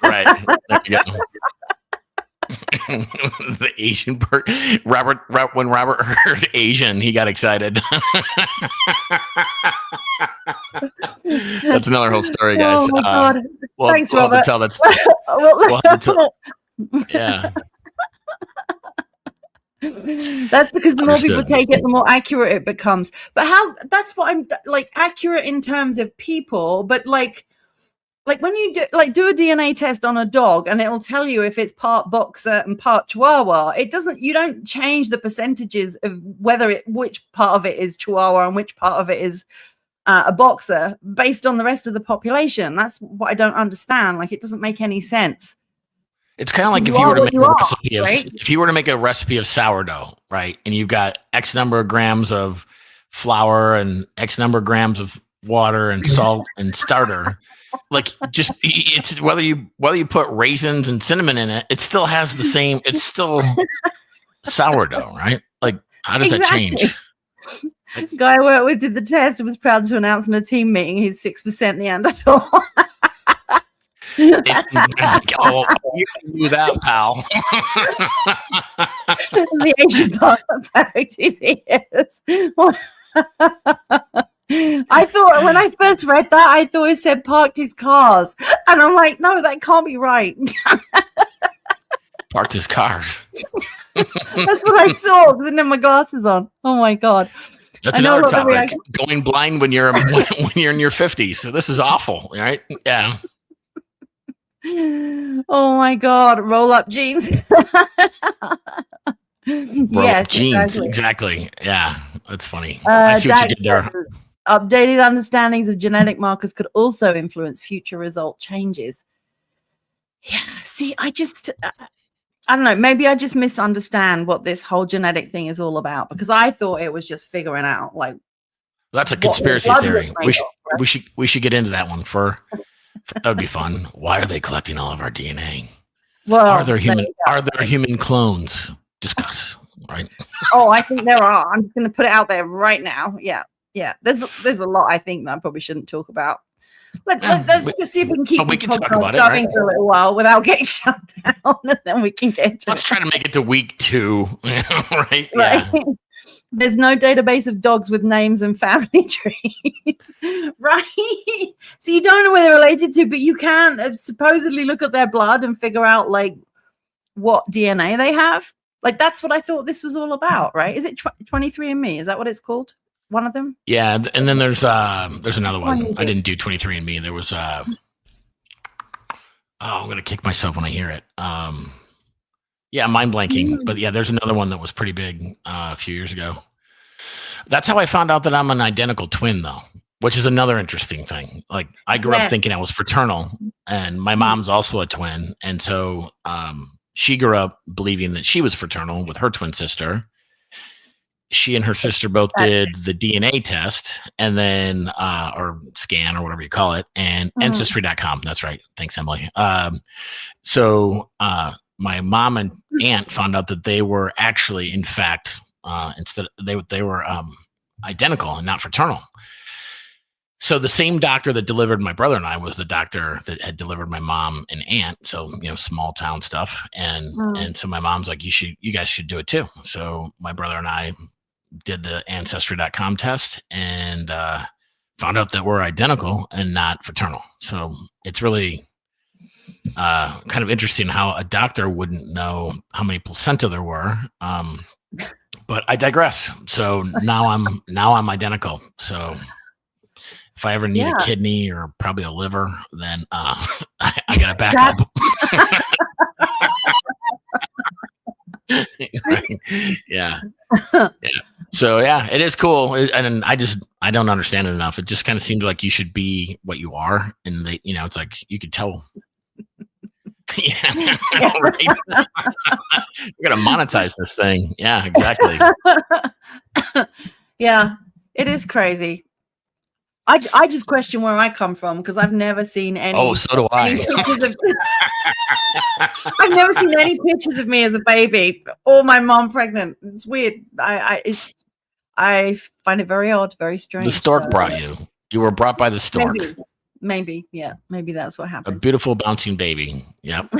Right. There you go. The Asian part. When Robert heard Asian, he got excited. That's another whole story, guys. Oh my God. Thanks, we'll Robert. have to tell that. Yeah. That's because the more people take it, the more accurate it becomes. But that's what I'm like, accurate in terms of people, but like when you do a DNA test on a dog and it'll tell you if it's part boxer and part chihuahua, you don't change the percentages of which part of it is chihuahua and which part of it is a boxer based on the rest of the population. That's what I don't understand. Like, it doesn't make any sense. It's kind of like if you were to make a recipe of sourdough, right? And you've got X number of grams of flour and X number of grams of water and salt and starter. Like, it's whether you put raisins and cinnamon in it, it still has the same. It's still sourdough, right? Like, how does that change? Guy I worked with did the test and was proud to announce in a team meeting he's 6% Neanderthal. You can do that, pal. The Asian part about his ears. I thought when I first read that, I thought it said parked his cars, and I'm like, no, that can't be right. Parked his cars. That's what I saw because I didn't have my glasses on. Oh my God. That's another topic. Going blind when you're in your 50s. So this is awful, right? Yeah. Oh my God. Roll up jeans. Yes, jeans. Exactly. Yeah. That's funny. I see what you did there. Updated understandings of genetic markers could also influence future result changes. Yeah. See, I don't know. Maybe I just misunderstand what this whole genetic thing is all about, because I thought it was just figuring out like. That's a conspiracy theory. We should get into that one that would be fun. Why are they collecting all of our DNA? Well, are there human clones? Discuss, right? Oh, I think there are. I'm just going to put it out there right now. Yeah. There's a lot I think that I probably shouldn't talk about. Let's just see if we can keep this podcast going for a little while without getting shut down, and then we can get to Let's try to make it to week 2, right? Yeah. There's no database of dogs with names and family trees, right? So you don't know where they're related to, but you can supposedly look at their blood and figure out like what DNA they have. Like, that's what I thought this was all about, right? Is it 23andMe? Is that what it's called? one of them? Yeah, and then there's another one. you I didn't do 23andMe. There was I'm gonna kick myself when I hear it. Yeah, mind blanking. But yeah, there's another one that was pretty big a few years ago. That's how I found out that I'm an identical twin, though, which is another interesting thing. Like I grew up thinking I was fraternal, and my mom's also a twin, and so she grew up believing that she was fraternal with her twin sister. She and her sister both did the DNA test and then or scan or whatever you call it, and ancestry.com. That's right. Thanks, Emily. So my mom and aunt found out that they were actually, in fact, instead they were identical and not fraternal. So the same doctor that delivered my brother and I was the doctor that had delivered my mom and aunt. So, small town stuff. And so my mom's like, you guys should do it too. So my brother and I did the ancestry.com test and found out that we're identical and not fraternal. So it's really kind of interesting how a doctor wouldn't know how many placenta there were. But I digress. So now I'm identical. So if I ever need a kidney or probably a liver, then I got a backup. Right. Yeah. So yeah, it is cool. And I don't understand it enough. It just kind of seems like you should be what you are. And it's like you could tell. Yeah. Right. We're going to monetize this thing. Yeah, exactly. Yeah, it is crazy. I just question where I come from because I've never seen any. Oh, so do I. I've never seen any pictures of me as a baby or my mom pregnant. It's weird. I find it very odd, very strange. The stork brought you. You were brought by the stork. Maybe, yeah. Maybe that's what happened. A beautiful bouncing baby. Yep.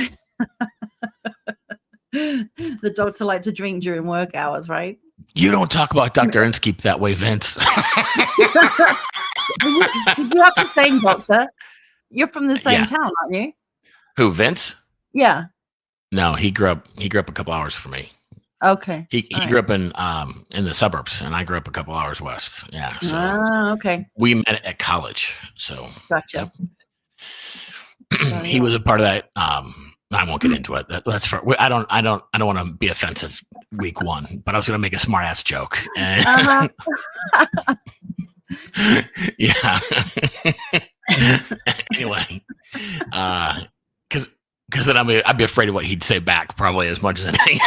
The doctor liked to drink during work hours, right? You don't talk about Dr. Inskeep that way, Vince. Did you have the same doctor? You're from the same town, aren't you? Who, Vince? Yeah. No, he grew up a couple hours from me. Okay. He grew up in the suburbs, and I grew up a couple hours west. Yeah. So okay. We met at college. So gotcha. Yep. He was a part of that. I won't get into it. That's for. I don't want to be offensive week one, but I was going to make a smart ass joke. And yeah. Anyway, because then I'd be afraid of what he'd say back probably as much as anything.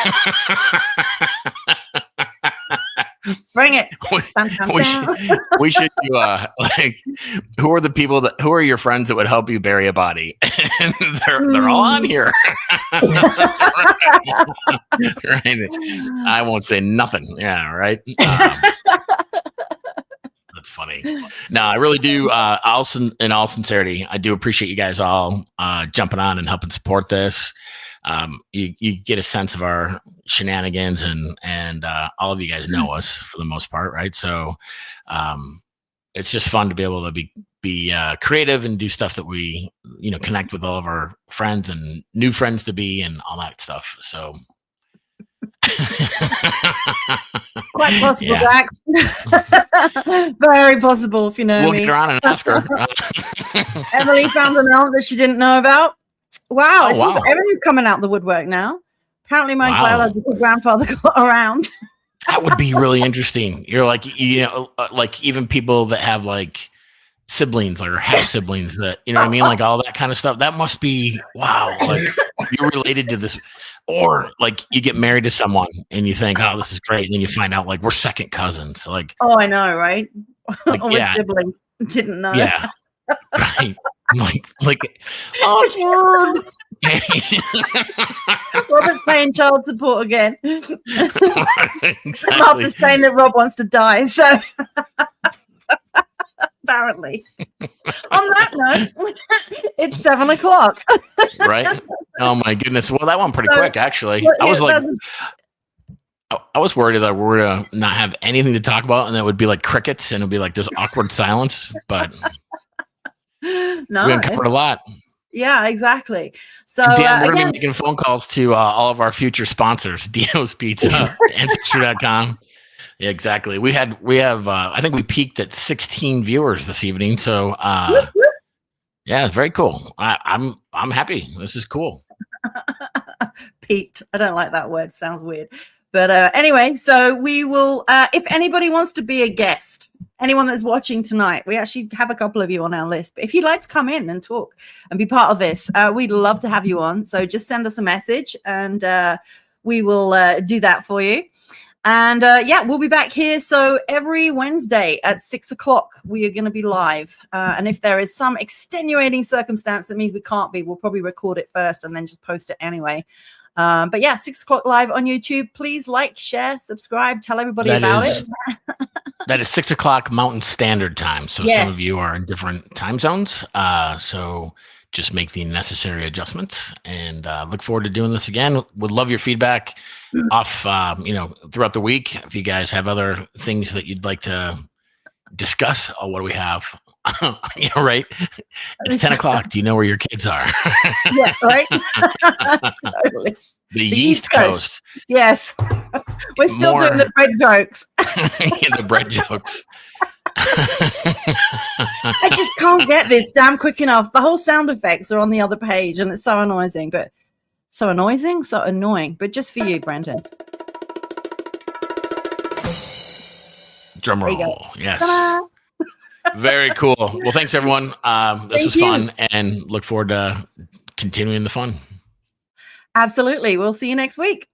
Bring it. We should do like who are your friends that would help you bury a body? And they're all on here. Right. I won't say nothing. Yeah, right. That's funny. No, I really do. In all sincerity, I do appreciate you guys all jumping on and helping support this. You get a sense of our shenanigans, and all of you guys know us for the most part, right? So it's just fun to be able to be creative and do stuff that we connect with all of our friends and new friends to be and all that stuff. So. Quite possible, Jack. Very possible, if you know we'll me. Get her on and ask her. Emily found an aunt that she didn't know about. Wow, everything's coming out the woodwork now. Apparently, my biological grandfather got around. That would be really interesting. You're like, like even people that have like siblings or half siblings that, what I mean? Like all that kind of stuff. That must be, wow. Like you're related to this, or like you get married to someone and you think, oh, this is great. And then you find out like we're second cousins. Like, oh, I know. Right. Like, all my siblings didn't know. Yeah. Right. Like, awkward. Robert's paying child support again. Exactly. After saying that Rob wants to die. So apparently. On that note, it's 7:00. Right? Oh my goodness. Well, that went pretty quick, actually. I was like, I was worried that we're gonna not have anything to talk about, and it would be like crickets, and it'd be like this awkward silence. But no, we uncovered a lot. Yeah, exactly. So Dan, we're gonna be making phone calls to all of our future sponsors: Dino's Pizza, Ancestry.com. Yeah, exactly. We have I think we peaked at 16 viewers this evening. So yeah, it's very cool. I'm happy. This is cool. Peaked. I don't like that word. Sounds weird. But anyway, so we will, if anybody wants to be a guest, anyone that's watching tonight, we actually have a couple of you on our list. But if you'd like to come in and talk and be part of this, we'd love to have you on. So just send us a message and we will do that for you. And yeah, we'll be back here. So every Wednesday at 6 o'clock, we are going to be live. And if there is some extenuating circumstance that means we can't be, we'll probably record it first and then just post it anyway. But yeah, 6 o'clock live on YouTube. Please like, share, subscribe, tell everybody about it. That is 6 o'clock Mountain Standard Time. So Yes. some of you are in different time zones. So just make the necessary adjustments and look forward to doing this again. Would love your feedback off, throughout the week. If you guys have other things that you'd like to discuss, what do we have? Right? It's 10 o'clock. Do you know where your kids are? Yeah, right. Totally. The East Coast. Yes. We're still doing the bread jokes. The bread jokes. I just can't get this damn quick enough. The whole sound effects are on the other page and it's so annoying, so annoying, but just for you, Brendan. Drum roll. Yes. Ta-da! Very cool. Well, thanks everyone. This was fun and look forward to continuing the fun. Absolutely. We'll see you next week.